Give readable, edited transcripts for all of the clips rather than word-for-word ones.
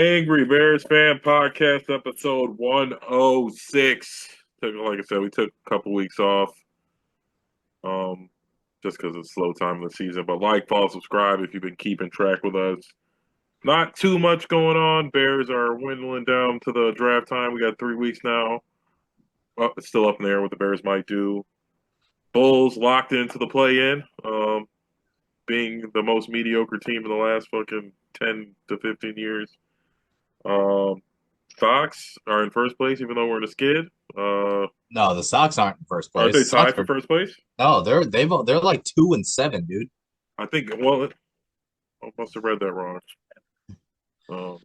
Angry Bears Fan Podcast, episode 106. Like I said, we took a couple weeks off, um, just because it's slow time of the season. But like, follow, subscribe if you've been keeping track with us. Not too much going on. Bears are dwindling down to the draft time. We got 3 weeks now. Well, it's still up in the air what the Bears might do. Bulls locked into the play-in, being the most mediocre team in the last fucking 10 to 15 years. Um, Sox are in first place, even though we're in a skid. No, the Sox aren't in first Aren't place. they The Sox tied for are first place? no, they're like 2-7, dude. I think. Well, I must have read that wrong. Um,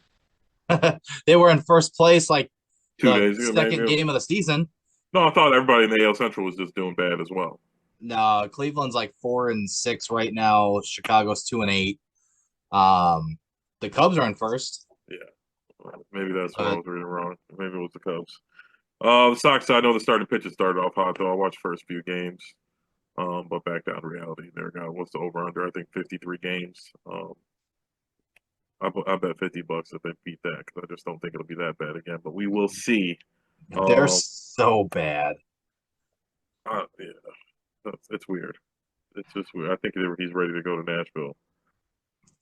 They were in first place like two the days ago, maybe. second game of the season. No, I thought everybody in the AL Central was just doing bad as well. No, Cleveland's like 4-6 right now. Chicago's 2-8. Um, the Cubs are in first. Yeah, maybe that's what I Uh, was reading wrong. Maybe it was the Cubs. The Sox. I know the starting pitches started off hot though. I watched the first few games, but back down to reality. There, got what's the over under? I think 53 games. I bet $50 if they beat that because I just don't think it'll be that bad again. But we will see. they're Um, so bad. yeah, it's weird. It's just weird. I think he's ready to go to Nashville.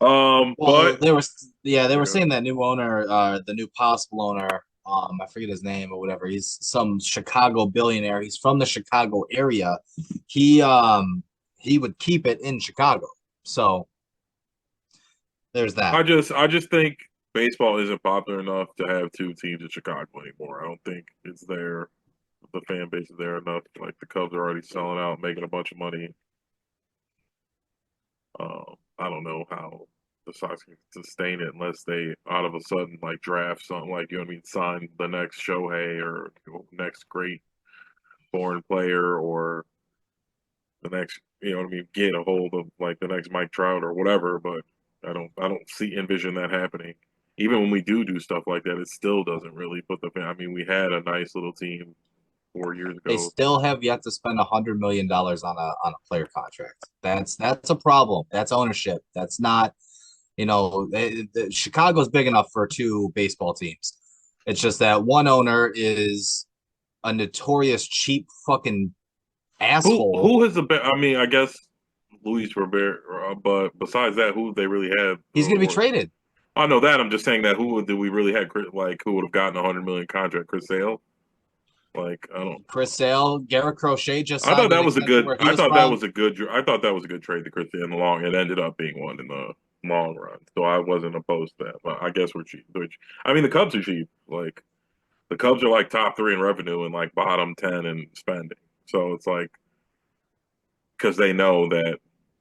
Well, But they were yeah, saying that new owner, the new possible owner, I forget his name or whatever. He's some Chicago billionaire. He's from the Chicago area. He um he would keep it in Chicago. So there's that. I just think baseball isn't popular enough to have two teams in Chicago anymore. I don't think it's there. The fan base is there enough. Like the Cubs are already selling out, making a bunch of money. I don't know how the Sox can sustain it unless they out of a sudden like draft something like sign the next Shohei or next great foreign player or the next get a hold of like the next Mike Trout or whatever. But I don't see envision that happening. Even when we do stuff like that, it still doesn't really put the. I mean, we had a nice little team 4 years They ago. still have yet to spend $100 million on a player contract. That's a problem. That's ownership. That's not, Chicago's big enough for two baseball teams. It's just that one owner is a notorious cheap fucking asshole. Who has the best? I mean, I guess Luis Robert, but besides that, who they really had? He's going to be traded. I know that. I'm just saying that did we really had? Like who would have gotten 100 million contract? Chris Sale? Like I don't. Chris Sale, Garrett Crochet just I thought signed an that was a extension good. where he was from. I thought that was a good trade to Chris in the long. It ended up being one in the long run, so I wasn't opposed to that. But I guess we're cheap. I mean, the Cubs are cheap. Like the Cubs are like top three in revenue and like bottom 10 in spending. So it's like because they know that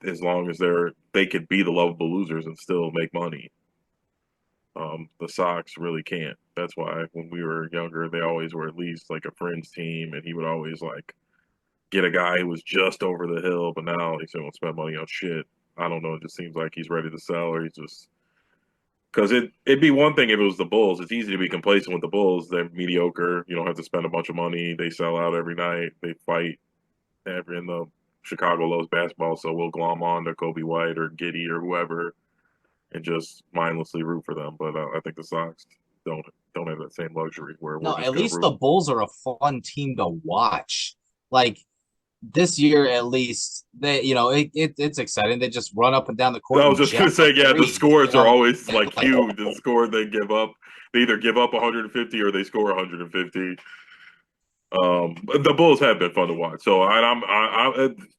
as long as they could be the lovable losers and still make money. The Sox really can't. That's why when we were younger, they always were at least like a fringe team, and he would always like get a guy who was just over the hill, but now he won't spend money on shit. I don't know. It just seems like he's ready to sell, or he's just because it'd be one thing if it was the Bulls. It's easy to be complacent with the Bulls. They're mediocre. You don't have to spend a bunch of money. They sell out every night. They fight every in the Chicago loves basketball, so we'll glom on to Kobe White or Giddy or whoever and just mindlessly root for them. But I think the Sox don't don't have that same luxury where we're No, just at gonna least root. the Bulls are a fun team to watch. Like this year, at least it's exciting. They just run up and down the I court was and just gonna jack say, up yeah, the threes. scores are always like Like, huge. The score they give up, they either give up 150 or they score 150. The Bulls have been fun to watch. So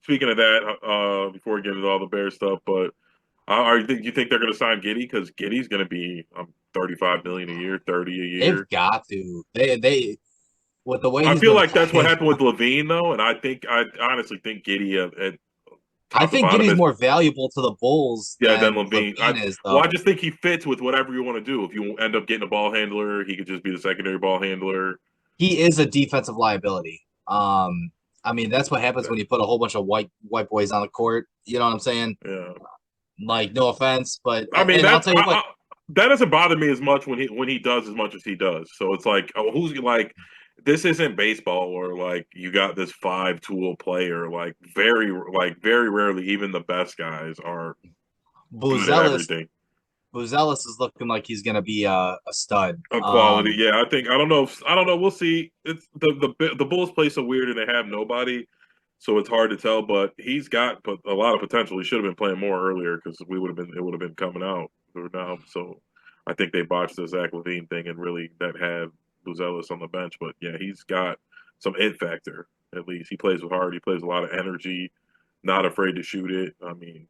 speaking of that, before we get into all the Bears stuff, but you think they're going to sign Giddy because Giddy's going to be 35 million a year, 30 a they've year. got to. They with the way I he's feel been like that's what playing. happened with Levine though, and I honestly think Giddy at I top to think bottom Giddy's is more valuable to the Bulls yeah. Then than Levine, Levine is, I though. just think he fits with whatever you want to do. If you end up getting a ball handler, he could just be the secondary ball handler. He is a defensive liability. I mean that's what happens when you put a whole bunch of white boys on the court. You know what I'm saying? Yeah. Like, no offense, but I mean and I'll tell you what, that doesn't bother me as much when he does as much as he does. So it's like, oh, who's like, this isn't baseball where like you got this five tool player. Like very rarely, even the best guys are good at Buzelis everything. Buzelis is looking like he's going to be a stud. A quality, yeah. I don't know. I don't know. We'll see. It's the Bulls play so weird and they have nobody, so it's hard to tell. But he's got a lot of potential. He should have been playing more earlier because it would have been coming out now. So I think they botched the Zach LaVine thing and really that had Buzelis on the bench. But yeah, he's got some it factor. At least he plays with heart. He plays a lot of energy. Not afraid to shoot it. I mean,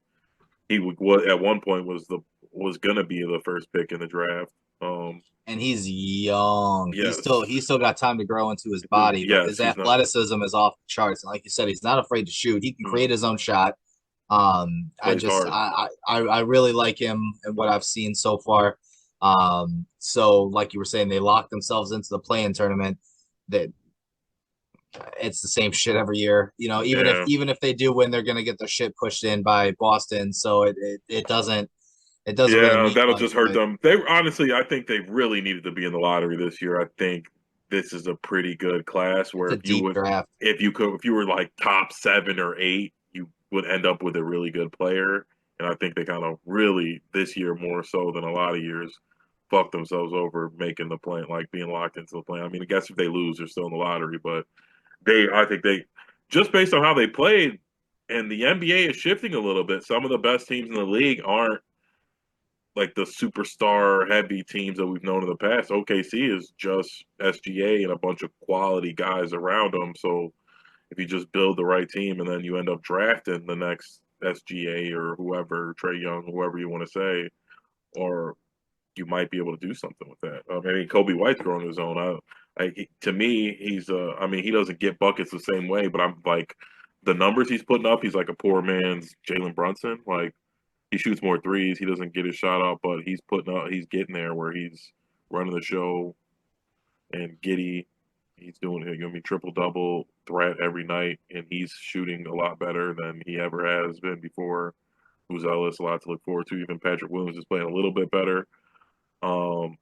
he would at one point was gonna be the first pick in the draft. And he's young. Yes, He's still got time to grow into his body, but yes, his he's not. athleticism is off the charts. And like you said, he's not afraid to shoot. He can create his own shot. Plays hard. I really like him and what I've seen so far. So like you were saying, they locked themselves into the play-in tournament. That it's the same shit every year. You know, Yeah, even if they do win, they're gonna get their shit pushed in by Boston. So it doesn't really yeah, mean that'll much. just hurt But them. They honestly, I think they really needed to be in the lottery this year. I think this is a pretty good class it's where a deep draft. if you were like top 7 or 8, you would end up with a really good player. And I think they kind of really this year more so than a lot of years fucked themselves over making the play, like being locked into the play. I mean, I guess if they lose, they're still in the lottery, but I think they, just based on how they played, and the NBA is shifting a little bit. Some of the best teams in the league aren't like the superstar heavy teams that we've known in the past. OKC is just SGA and a bunch of quality guys around them. So if you just build the right team and then you end up drafting the next SGA or whoever, Trey Young, whoever you want to say, or you might be able to do something with that. I mean, Kobe White's growing his own. To me, he's I mean, he doesn't get buckets the same way, but I'm like the numbers he's putting up. He's like a poor man's Jalen Brunson. Like he shoots more threes. He doesn't get his shot up, but he's putting up. He's getting there where he's running the show and giddy. He's doing it. Gonna be triple double threat every night, and he's shooting a lot better than he ever has been before. Uzelis, a lot to look forward to. Even Patrick Williams is playing a little bit better.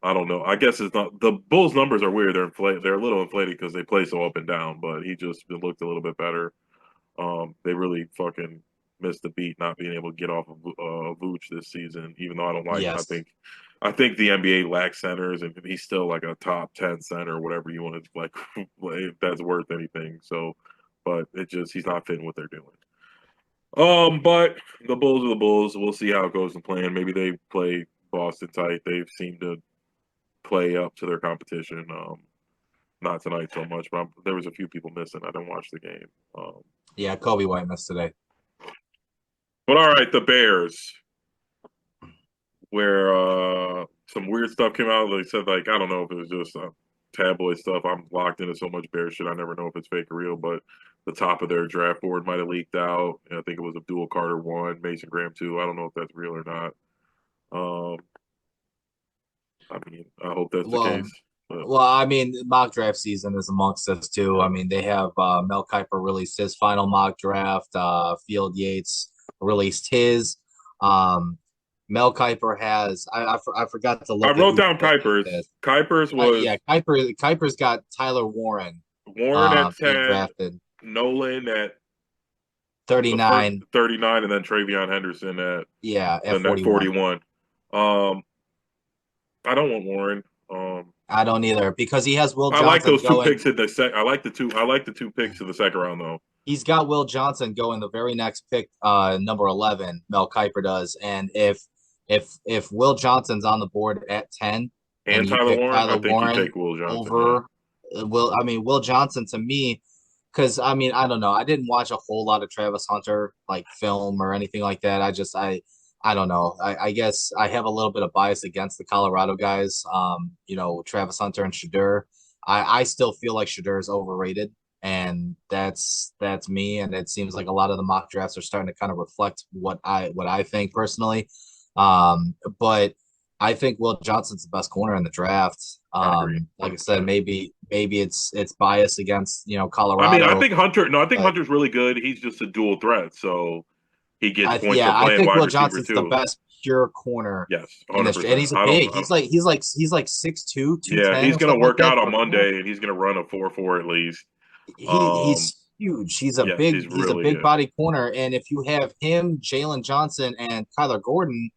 I don't know. I guess it's not the Bulls' numbers are weird. They're inflated. They're a little inflated because they play so up and down. But he just looked a little bit better. They really fucking missed the beat not being able to get off of Vooch this season. Even though I don't like, Yes. I think the NBA lacks centers, and he's still like a top 10 center, whatever you want to like, if that's worth anything. So, but it just he's not fitting what they're doing. But the Bulls are the Bulls. We'll see how it goes in playing. Maybe they play Boston tight. They seem to play up to their competition. Not tonight so much, but there was a few people missing. I didn't watch the game. Yeah, Kobe White missed today. But all right, the Bears, where some weird stuff came out. They said like I don't know if it was just tabloid stuff. I'm locked into so much Bears shit. I never know if it's fake or real. But the top of their draft board might have leaked out. And I think it was Abdul Carter 1, Mason Graham 2. I don't know if that's real or not. Um, I mean, I hope that's the Well, case. But I mean, mock draft season is amongst us too. I mean, they have Mel Kiper released his final mock draft. Field Yates released his. Um, Mel Kiper has. I forgot to I look at wrote who down picked Kuipers. this. Kuipers was Yeah, Kiper's got Tyler Warren Warren at being 10, drafted Nolan at the first 39. 39, and then Travion Henderson at Yeah, the at next 41. 41. Um, I don't want Warren. I don't either because he has Will I like Johnson those two going. picks in the sec. I like the two. I like the two picks in the second round though, He's got Will Johnson going the very next pick, number 11. Mel Kiper does, and if Will Johnson's on the board at 10, and and you Tyler pick Warren. I Tyler think you Warren take Will Johnson. Yeah, over Will Johnson to me, because I mean I don't know, I didn't watch a whole lot of Travis Hunter like film or anything like that. I don't know. I guess I have a little bit of bias against the Colorado guys. Travis Hunter and Shadur. I still feel like Shadur is overrated, and that's me. And it seems like a lot of the mock drafts are starting to kind of reflect what I think personally. But I think Will Johnson's the best corner in the draft. I agree, Like I said, 100%. maybe it's bias against I mean, I Colorado, think Hunter. No, I think but Hunter's really good. He's just a dual threat, so he gets points for I playing think wide Will receiver Johnson's the too. best pure corner Yes, in hundred this, and percent. he's a big. I don't. He's like 6'2", Yeah, 210 he's or gonna something like work that out on for a corner. Monday, and he's gonna run a 4.4 at least. He's huge. Yes, he's He's a really big body corner, and if you have him, Jalen Johnson, and Kyler Gordon,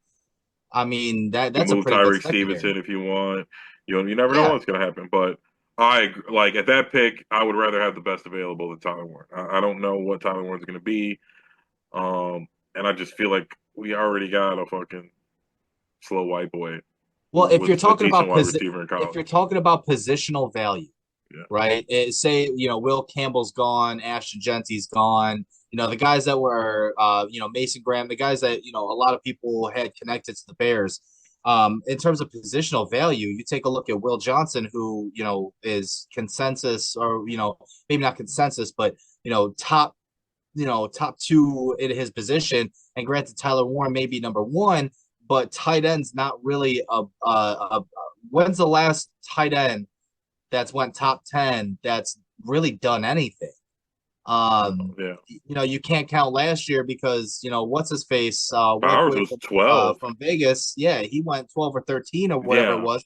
I mean, You that's a move pretty good Tyreek secondary. Stevenson if you want. You never know Yeah. what's going to happen. But like at that pick, I would rather have the best available than Tyler Warren. I don't know what Tyler Warren's going to be, and I just feel like we already got a fucking slow white boy Well, who was a decent wide receiver in if college. you're talking about positional value, Yeah, right? Say, Will Campbell's gone, Ashton Genty's gone. The guys that were, Mason Graham, the guys that, a lot of people had connected to the Bears. In terms of positional value, you take a look at Will Johnson, who, is consensus or, maybe not consensus, but, top, top two in his position. And granted, Tyler Warren may be number one, but tight end's not really when's the last tight end that's went top 10 that's really done anything. yeah. You can't count last year because what's his face went Bowers away was 12. from Vegas. Yeah, he went 12 or 13 or whatever it Yeah. was.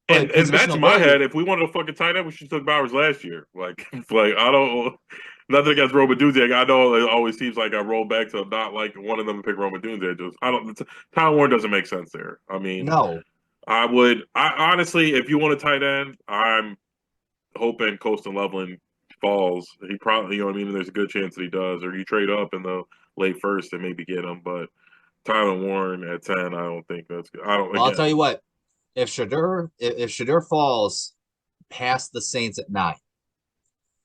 But And that's in positional my value, head. If we wanted a fucking tight end, we should have took Bowers last year. Like I don't. Nothing against Roma Dunze. I know it always seems like I roll back to not like one of them to pick Roma Dunze. Just I don't. Tyler Warren doesn't make sense there. I mean, no. I would. I honestly, if you want a tight end, I'm hoping Colston Loveland falls. He probably, you know what I mean. There's a good chance that he does, or you trade up in the late first and maybe get him. But Tyler Warren at 10, I don't think that's good. I don't. Well, I'll tell Again, you what. If Shedeur falls past the Saints at 9,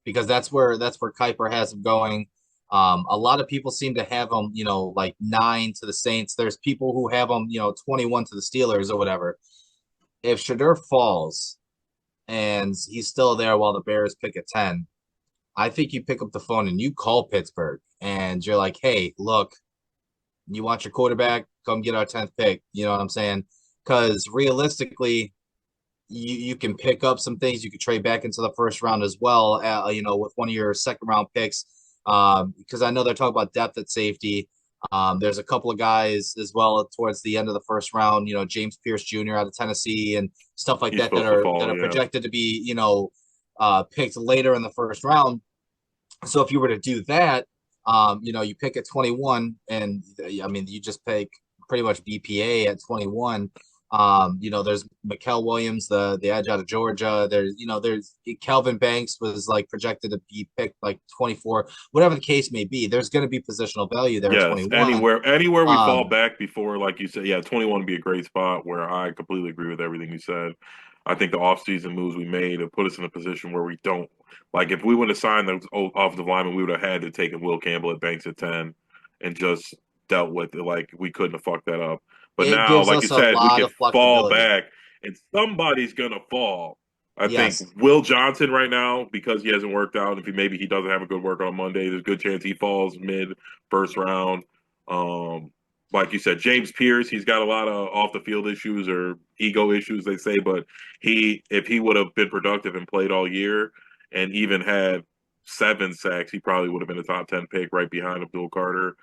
because that's where Kuiper has him going. A lot of people seem to have him, like 9 to the Saints. There's people who have him, 21 to the Steelers or whatever. If Shedeur falls and he's still there while the Bears pick at 10, I think you pick up the phone and you call Pittsburgh and you're like, hey, look, you want your quarterback? Come get our 10th pick. You know what I'm saying? Because realistically, you can pick up some things. You could trade back into the first round as well, with one of your second round picks. Because I know they're talking about depth at safety. There's a couple of guys as well towards the end of the first round, James Pierce Jr. out of Tennessee and stuff like he's that that supposed to are that fall. are Yeah. projected to be, picked later in the first round. So if you were to do that, you pick at 21, and I mean, you just pick pretty much BPA at 21. There's Mikael Williams, the edge out of Georgia. There's Calvin Banks was like projected to be picked like 24, whatever the case may be. There's going to be positional value there at Yes, 21. anywhere we fall Um, back before, like you said, yeah, 21 would be a great spot where I completely agree with everything you said. I think the offseason moves we made have put us in a position where we don't like if we would have signed those offensive linemen, we would have had to take Will Campbell at Banks at 10 and just dealt with it like we couldn't have fucked that up. But it now, gives like you us a said, we lot can of fall flexibility. back and somebody's gonna fall. I think Yes, Will Johnson right now, because he hasn't worked out, if maybe he doesn't have a good workout on Monday, there's a good chance he falls mid first round. Um, like you said, James Pierce, he's got a lot of off the field issues or ego issues, they say, but if he would have been productive and played all year and even had 7 sacks, he probably would have been a top 10 pick right behind Abdul Carter,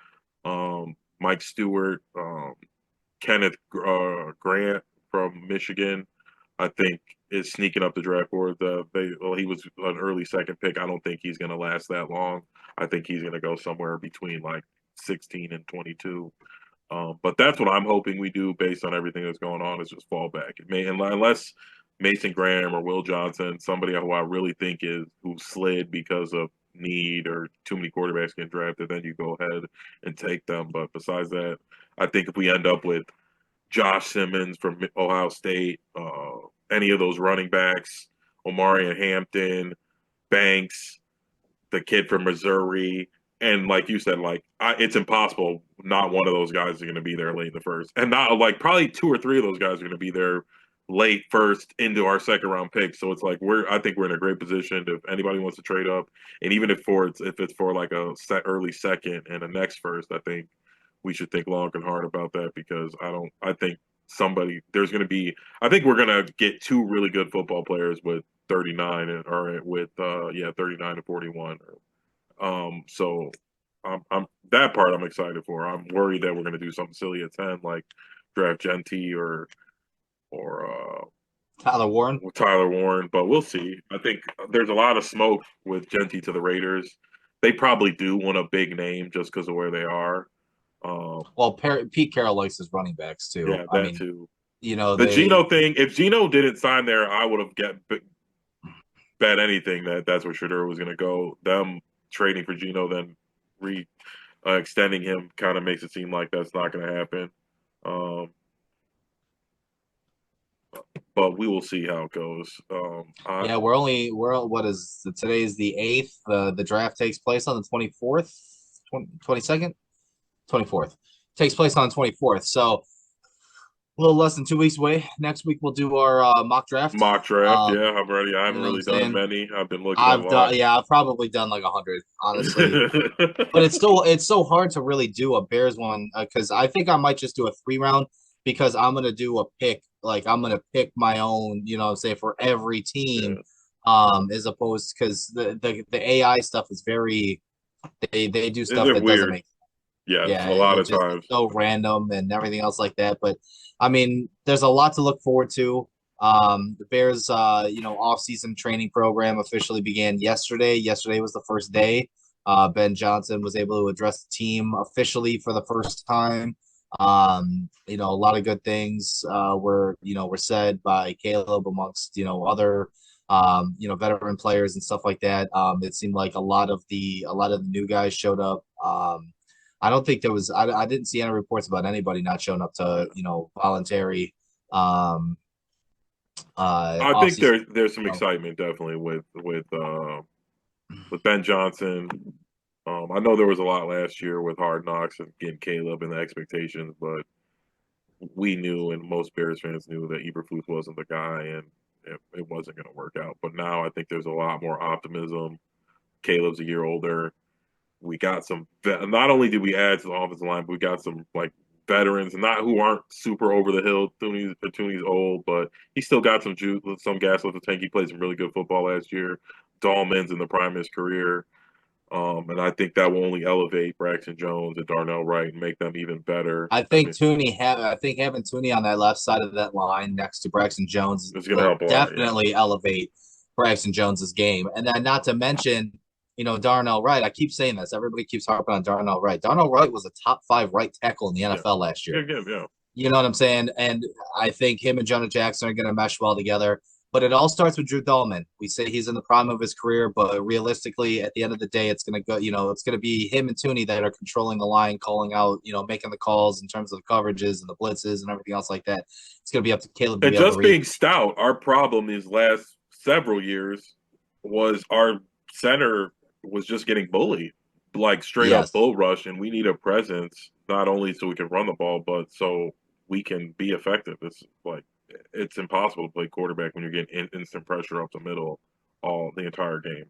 Mike Stewart, Kenneth Grant from Michigan. I think is sneaking up the draft board. He was an early second pick. I don't think he's going to last that long. I think he's going to go somewhere between like 16 and 22. But that's what I'm hoping we do based on everything that's going on is just fall back. Unless Mason Graham or Will Johnson, somebody who I really think is who slid because of need or too many quarterbacks getting drafted, then you go ahead and take them. But besides that, I think if we end up with Josh Simmons from Ohio State, any of those running backs, Omari and Hampton, Banks, the kid from Missouri, and like you said, it's impossible. Not one of those guys are going to be there late in the first, and not like probably two or three of those guys are going to be there late first into our second round pick. So it's like I think we're in a great position if anybody wants to trade up, and even if it's for like a early second and a next first, I think we should think long and hard about that because I think there's going to be I think we're going to get two really good football players with 39 or with 39 to 41. So I'm that part I'm excited for. I'm worried that we're going to do something silly at 10 like draft Genty or Tyler Warren. Tyler Warren, but we'll see. I think there's a lot of smoke with Genty to the Raiders. They probably do want a big name just because of where they are. Well, Pete Carroll likes his running backs too. Yeah, I that mean, too. you know, The they Geno thing, if Geno didn't sign there, I would have bet anything that's where Shadur was going to go. Them trading for Geno, then re extending him, kind of makes it seem like that's not going to happen. Um, but we will see how it goes. yeah, we're what is today's the 8th. The draft takes place on the 24th, 22nd, 24th. Takes place on the 24th. So a little less than 2 weeks away. Next week we'll do our mock draft. Mock draft, Um, yeah, I'm ready. I you haven't know what I'm really done saying? many. I've been looking I've done, online. yeah, I've probably done like 100, honestly. But it's so hard to really do a Bears one because I think I might just do a 3 round because I'm gonna do a pick. Like I'm gonna pick my own, you know what I'm saying, for every team, Yeah. as opposed because the AI stuff is very they do stuff They're that doesn't weird. make Yes, yeah, a lot it of just it's times. so random and everything else like that. But I mean, there's a lot to look forward to. The Bears, off-season training program officially began yesterday. Yesterday was the first day. Ben Johnson was able to address the team officially for the first time. A lot of good things were said by Caleb amongst other veteran players and stuff like that. It seemed like a lot of the new guys showed up. I don't think there was. I didn't see any reports about anybody not showing up to voluntary um I off think season. there's some excitement definitely with Ben Johnson. I know there was a lot last year with Hard Knocks and getting Caleb and the expectations, but we knew and most Bears fans knew that Eberflus wasn't the guy and it wasn't going to work out. But now I think there's a lot more optimism. Caleb's a year older. We got some. Not only did we add to the offensive line, but we got some like veterans, not who aren't super over the hill. Tooney's old, but he still got some juice, some gas with the tank. He played some really good football last year. Dahlman's in the prime of his career. And I think that will only elevate Braxton Jones and Darnell Wright and make them even better. I mean, I think having Tooney on that left side of that line next to Braxton Jones it's going to will help a lot. Yeah. definitely elevate Braxton Jones's game. And then not to mention, Darnell Wright. I keep saying this. Everybody keeps harping on Darnell Wright. Darnell Wright was a top 5 right tackle in the Yeah. NFL last year. Yeah. Yeah. You know what I'm saying? And I think him and Jonah Jackson are going to mesh well together. But it all starts with Drew Dahlman. We say he's in the prime of his career, but realistically, at the end of the day, it's going to go. It's going to be him and Tooney that are controlling the line, calling out, making the calls in terms of the coverages and the blitzes and everything else like that. It's going to be up to Caleb to And be able to just read. being stout, our problem these last several years was our center was just getting bullied, like straight up Yes, bull rush, and we need a presence not only so we can run the ball, but so we can be effective. It's impossible to play quarterback when you're getting instant pressure up the middle all the entire game.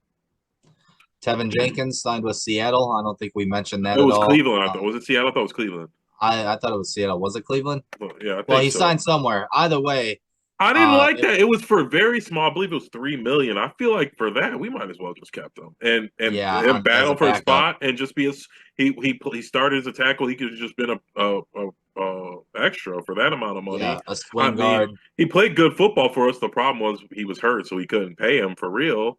Tevin Jenkins signed with Seattle. I don't think we mentioned It that at was all. Cleveland. I thought was it Seattle? I thought it was Cleveland. I thought it was Seattle. Was it Cleveland? Well, yeah, I Well, think he so. signed somewhere. Either way, I didn't like it, that. It was for very small. I believe it was 3 million. I feel like for that we might as well just kept him and yeah, as battle a for a backup. spot and just be a he started as a tackle. He could have just been a extra for that amount of money. Yeah, a I swing mean, guard. he played good football for us. The problem was he was hurt, so we couldn't pay him for real.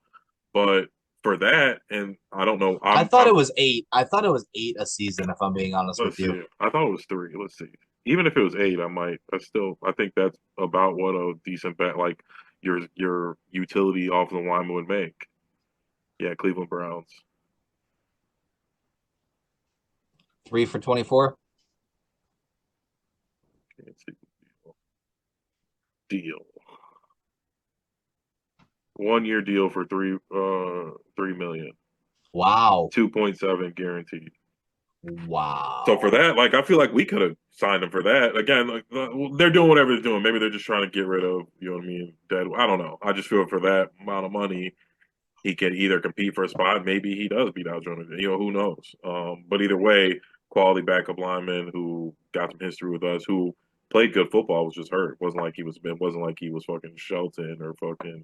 But for that, and I don't know. I thought I'm it was 8. I thought it was 8 a season, if I'm being honest with Let's you. see. I thought it was three. Let's see. Even if it was eight, I think that's about what a decent bet like your utility offensive lineman would make. Yeah, Cleveland Browns. 3 for 24. Can't see deal. 1 year deal for 3 million. Wow. 2.7 guaranteed. So for Wow. that, like I feel like we could have signed him for that. Again, like they're doing whatever they're doing. Maybe they're just trying to get rid of, you know what I mean, dead. I don't know. I just feel for that amount of money, he can either compete for a spot. Maybe he does beat out Jonah. Who knows? But either way, quality backup lineman who got some history with us, who played good football, was just hurt. It wasn't like he was fucking Shelton or fucking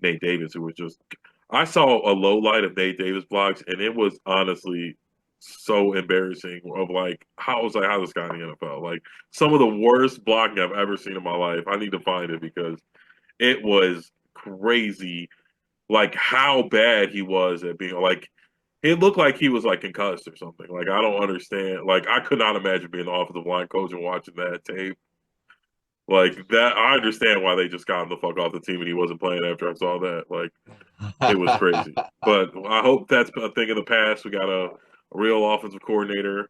Nate Davis, who was just. I saw a low light of Nate Davis blocks, and it was honestly so embarrassing. Of like, how this guy in the NFL? Like some of the worst blocking I've ever seen in my life. I need to find it because it was crazy like how bad he was at being like It looked like he was like concussed or something. Like I don't understand. Like I could not imagine being the offensive line coach and watching that tape. Like that, I understand why they just got him the fuck off the team and he wasn't playing after I saw that. Like it was crazy. But I hope that's a thing of the past. We got a real offensive coordinator.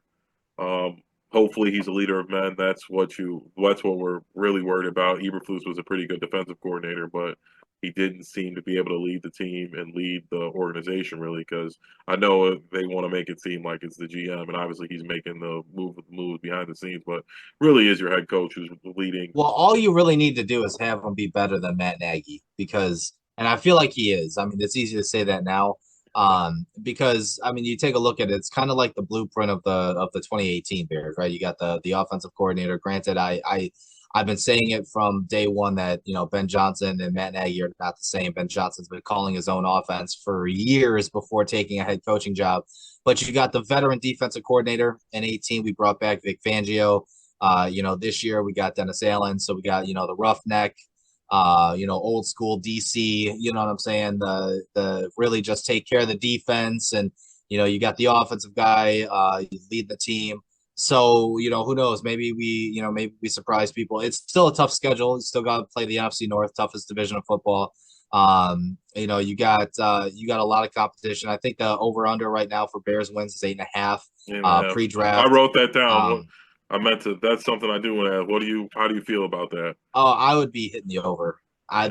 Um, Hopefully he's a leader of men. That's what we're really worried about. Eberflus was a pretty good defensive coordinator, but he didn't seem to be able to lead the team and lead the organization really because I know they want to make it seem like it's the GM and obviously he's making the moves behind the scenes, but really is your head coach who's leading. Well, all you really need to do is have him be better than Matt Nagy because, and I feel like he is. I mean, it's easy to say that now, because I mean, you take a look at it, it's kind of like the blueprint of the 2018 Bears, right? You got the offensive coordinator. Granted, I've been saying it from day one that Ben Johnson and Matt Nagy are not the same. Ben Johnson's been calling his own offense for years before taking a head coaching job. But you got the veteran defensive coordinator in 18. We brought back Vic Fangio. This year we got Dennis Allen, so we got the roughneck, old school DC. You know what I'm saying? The really just take care of the defense, and you got the offensive guy, lead the team. So who knows? Maybe we surprise people. It's still a tough schedule. You still got to play the NFC North, toughest division of football. You got a lot of competition. I think the over under right now for Bears wins is 8.5. Yeah, I Pre-draft. wrote that down. Um, I meant to. That's something I do want to ask. How do you feel about that? Oh, I would be hitting the over. Yeah,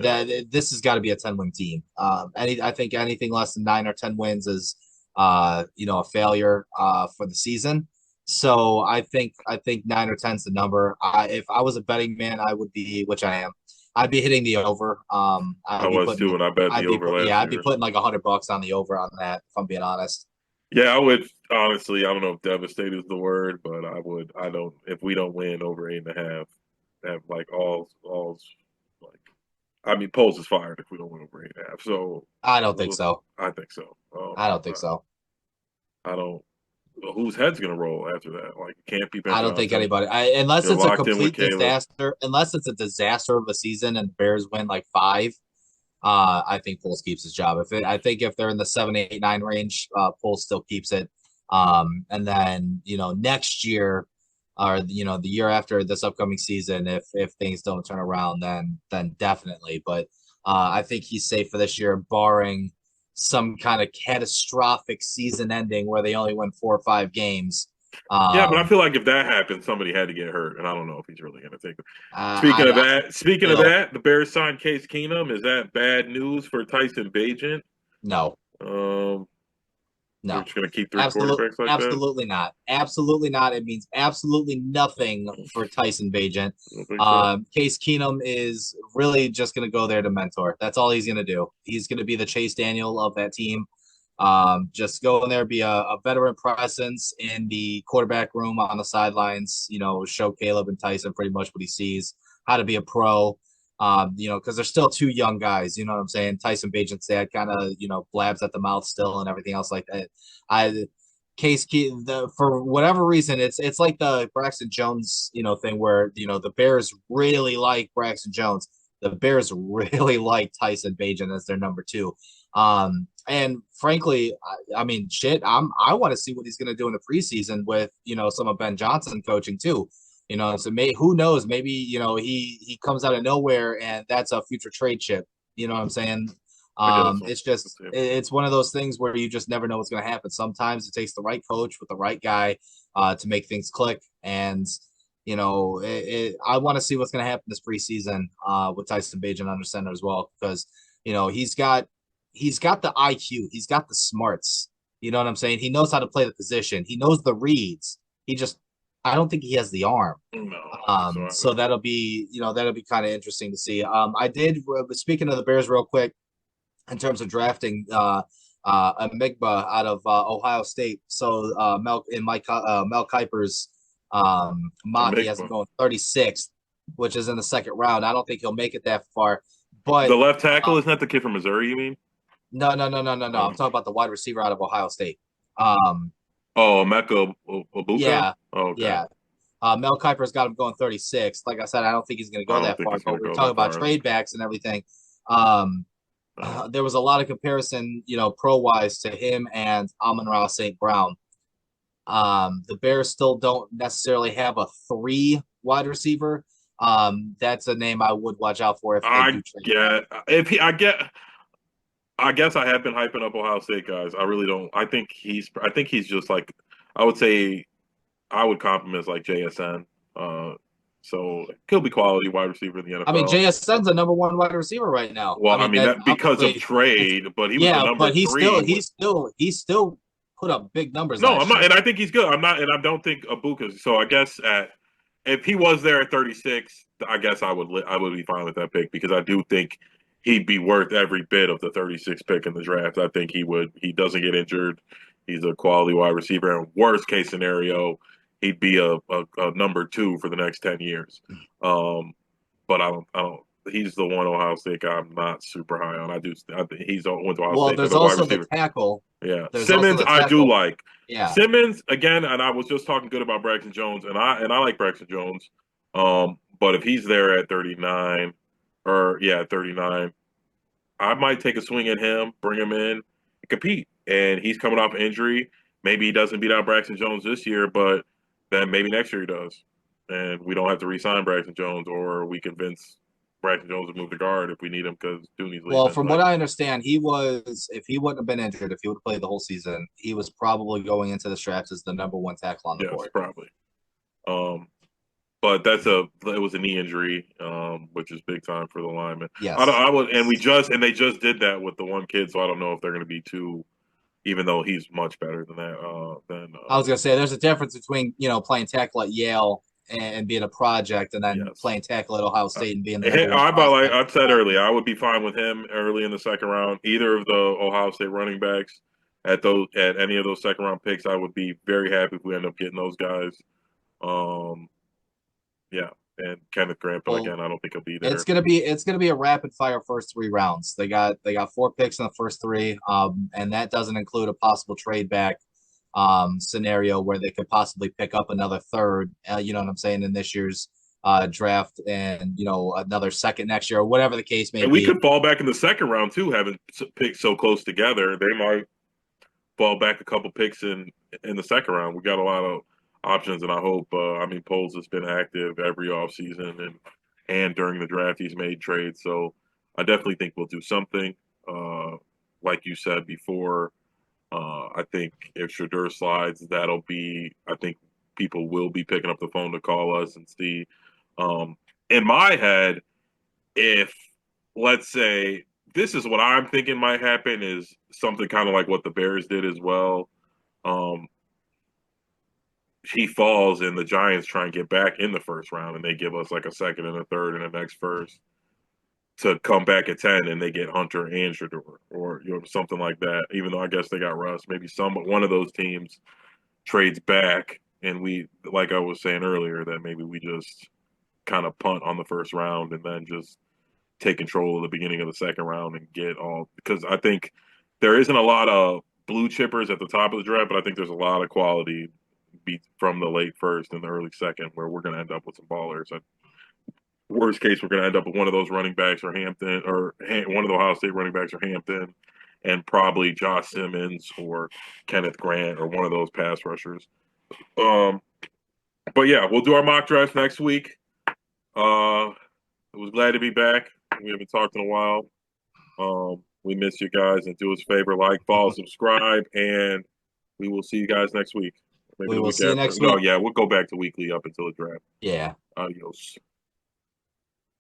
This has got to be a 10-win team. I think anything less than 9 or 10 wins is a failure for the season. So I think 9 or 10 is the number. If I was a betting man, I would be, which I am. I'd be hitting the over. I was too, and I bet the over last I'd be year. putting like $100 on the over on that. If I'm being honest. Yeah, I would honestly. I don't know if devastated is the word, but I would. I don't. If we don't win over 8.5, have like all like. I mean, polls is fired if we don't win over 8.5. So I don't think so. I think so. I don't think so. I don't. Well, whose head's gonna roll after that? Like, it can't be Ben I don't think Johnson. anybody. Unless You're it's a locked in with complete Caleb. disaster. Unless it's a disaster of a season and the Bears win like five. I think Foles keeps his job. I think if they're in the 7, 8, 9 range, Foles still keeps it. And then next year, or the year after this upcoming season, if things don't turn around, then definitely. But I think he's safe for this year, barring some kind of catastrophic season ending where they only win 4 or 5 games. Yeah, but I Um, feel like if that happened, somebody had to get hurt, and I don't know if he's really going to take it. I Speaking of still that, the Bears signed Case Keenum. Is that bad news for Tyson Bagent? no. Um, they're No, just going to keep three quarterbacks like that. absolutely not. Absolutely not. It means absolutely nothing for Tyson Bagent. I don't think so. Case Keenum is really just going to go there to mentor. That's all he's going to do. He's going to be the Chase Daniel of that team. Just go in there, be a veteran presence in the quarterback room on the sidelines. Show Caleb and Tyson pretty much what he sees, how to be a pro. Because they're still two young guys. You know what I'm saying? Tyson Bagent's dad kind of, blabs at the mouth still and everything else like that. I for whatever reason, it's like the Braxton Jones, thing where the Bears really like Braxton Jones. The Bears really like Tyson Bagent as their number two. And frankly, I mean, shit, I want to see what he's going to do in the preseason with some of Ben Johnson coaching too. So who knows? Maybe he comes out of nowhere and that's a future trade chip. You know what I'm saying? I guess so. It's just it's one of those things where you just never know what's going to happen. Sometimes it takes the right coach with the right guy to make things click. And I want to see what's going to happen this preseason with Tyson Bagent under center as well because he's got the IQ, he's got the smarts. You know what I'm saying? He knows how to play the position. He knows the reads. I don't think he has the arm. No, So that'll be kind of interesting to see. I did speaking of the Bears real quick in terms of drafting a Migba out of Ohio State. So Mel Kiper's mock, he has him going 36th, which is in the second round. I don't think he'll make it that far. But the left tackle isn't that the kid from Missouri? You mean? no. I'm talking about the wide receiver out of Ohio State. Um, Oh, Mecca Obuka? yeah, Oh, okay. yeah. Mel Kiper's got him going 36. Like I said, I don't think he's going to I go don't that think far. he's going But to we're go talking that about far. trade backs and everything. Um, there was a lot of comparison, pro wise to him and Amon-Ra St. Brown. The Bears still don't necessarily have a three wide receiver. That's a name I would watch out for if they I do trade back. get if he, I get. I guess I have been hyping up Ohio State guys. I really don't. I think he's just like. I would say I would comp him as like JSN. So he'll be quality wide receiver in the I mean, NFL. JSN's a number one wide receiver right now. Well, I I mean, mean that that because of obviously it's trade, but he was the yeah, number but he's still three. he's still put up big numbers No, I'm last not, year. and I think he's good. I'm not, and I don't think Abuka. So I guess if he was there at 36, I guess I would be fine with that pick because I do think he'd be worth every bit of the 36 pick in the draft. I think he would. He doesn't get injured. He's a quality wide receiver. And worst case scenario, he'd be a number two for the next 10 years. But I don't. He's the one Ohio State guy I'm not super high on. I think he's went to Ohio Well, State as there's a wide also the receiver. tackle. Yeah, There's also Simmons, the I do tackle. like Yeah. Simmons again, and I was just talking good about Braxton Jones, and I like Braxton Jones. But if he's there at 39, or yeah, 39, I might take a swing at him, bring him in, and compete. And he's coming off injury. Maybe he doesn't beat out Braxton Jones this year, but then maybe next year he does, and we don't have to re-sign Braxton Jones, or we convince Braxton Jones to move the guard if we need him because Dooney's Well, leaving. from what Like, I understand, if he wouldn't have been injured, if he would have played the whole season, he was probably going into the draft as the number one tackle on the yes, board. probably. Um, But it was a knee injury, which is big time for the lineman. Yes. I would, and they just did that with the one kid, so I don't know if they're going to be too, even though he's much better than that. I was gonna say there's a difference between playing tackle at Yale and being a project, and then Yes. playing tackle at Ohio State and being the number one Like prospect. I said earlier, I would be fine with him early in the second round. Either of the Ohio State running backs at any of those second round picks, I would be very happy if we end up getting those guys. Um, yeah, and Kenneth Grant, but Well, again, I don't think he'll be it's there. gonna be a rapid fire first three rounds. They got four picks in the first three, and that doesn't include a possible trade back scenario where they could possibly pick up another third. You know what I'm saying in this year's draft, and another second next year, or whatever the case may And we be. could fall back in the second round too, having picked so close together. They might fall back a couple picks in the second round. We got a lot of options, and I hope. I mean, Poles has been active every offseason and during the draft, he's made trades. So I definitely think we'll do something. Like you said before, I think if Shadur slides, that'll be. I think people will be picking up the phone to call us and see. Um, in my head, if let's say this is what I'm thinking might happen is something kind of like what the Bears did as well. Um, he falls and the Giants try and get back in the first round and they give us like a second and a third and a next first to come back at 10 and they get Hunter and Shador or something like that. Even though I guess they got Russ, maybe one of those teams trades back and we like I was saying earlier that maybe we just kind of punt on the first round and then just take control of the beginning of the second round and get all because I think there isn't a lot of blue chippers at the top of the draft, but I think there's a lot of quality from the late first and the early second where we're going to end up with some ballers. And worst case, we're going to end up with one of those running backs or Hampton or one of the Ohio State running backs or Hampton and probably Josh Simmons or Kenneth Grant or one of those pass rushers. Um, but yeah, we'll do our mock drafts next week. I was glad to be back. We haven't talked in a while. We miss you guys and do us a favor, like, follow, subscribe, and we will see you guys next week. Maybe We the will week see you after. next No, week. yeah, we'll go back to weekly up until the draft. Yeah. Adios.